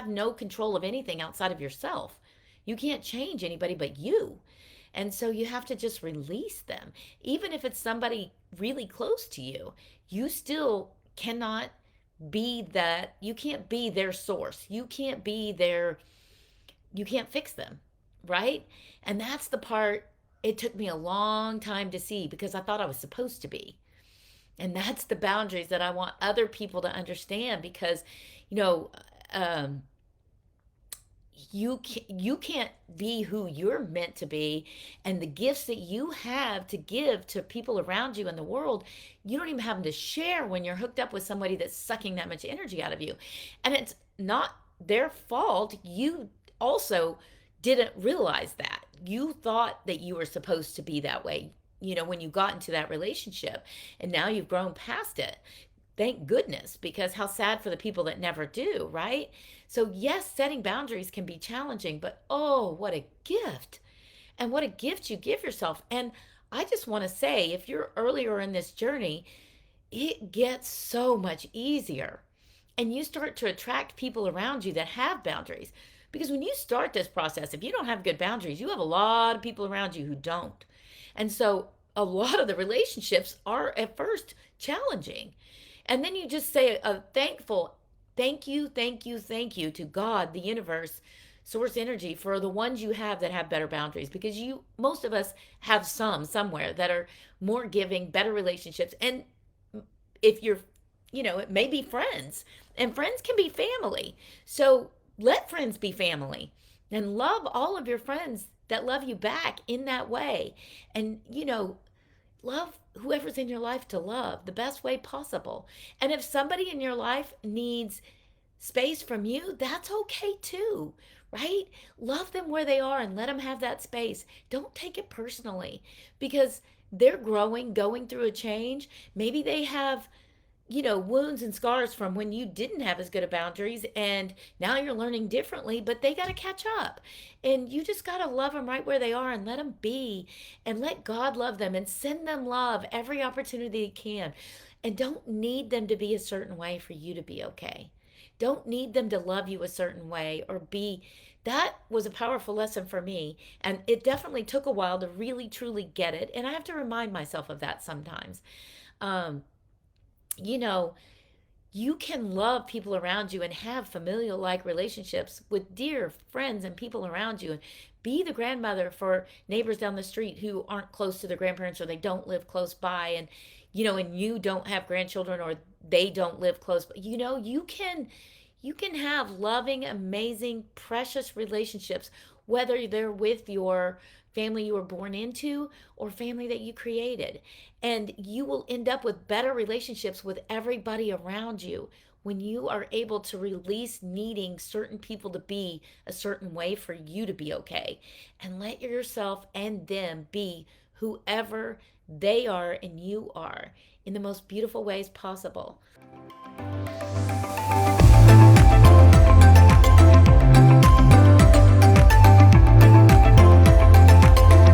have no control of anything outside of yourself. You can't change anybody but you. And so you have to just release them. Even if it's somebody really close to you, you still cannot be that. You can't be their source. You can't be their, you can't fix them, right? And that's the part it took me a long time to see because I thought I was supposed to be. And that's the boundaries that I want other people to understand because, you know, um, you can't be who you're meant to be, and the gifts that you have to give to people around you in the world, you don't even have them to share when you're hooked up with somebody that's sucking that much energy out of you. And it's not their fault. You also didn't realize that. You thought that you were supposed to be that way, when you got into that relationship, and now you've grown past it. Thank goodness, because how sad for the people that never do, right? So, yes, setting boundaries can be challenging, but oh, what a gift. And what a gift you give yourself. And I just want to say, if you're earlier in this journey, it gets so much easier. And you start to attract people around you that have boundaries. Because when you start this process, if you don't have good boundaries, you have a lot of people around you who don't. And so a lot of the relationships are at first challenging. And then you just say a thankful thank you, thank you, thank you to God, the universe, source energy, for the ones you have that have better boundaries, because most of us have some somewhere that are more giving, better relationships. And if you're, it may be friends, and friends can be family. So let friends be family and love all of your friends that love you back in that way. And, love whoever's in your life to love the best way possible. And if somebody in your life needs space from you, that's okay too, right? Love them where they are and let them have that space. Don't take it personally, because they're growing, going through a change. Maybe they have wounds and scars from when you didn't have as good of boundaries, and now you're learning differently, but they got to catch up. And you just got to love them right where they are and let them be, and let God love them and send them love every opportunity He can. And don't need them to be a certain way for you to be okay. Don't need them to love you a certain way or be. That was a powerful lesson for me. And it definitely took a while to really, truly get it. And I have to remind myself of that sometimes. Um, you know, you can love people around you and have familial like relationships with dear friends and people around you, and be the grandmother for neighbors down the street who aren't close to their grandparents, or they don't live close by, and and you don't have grandchildren, or they don't live close, but you can have loving, amazing, precious relationships, whether they're with your family you were born into or family that you created. And you will end up with better relationships with everybody around you when you are able to release needing certain people to be a certain way for you to be okay, and let yourself and them be whoever they are and you are in the most beautiful ways possible.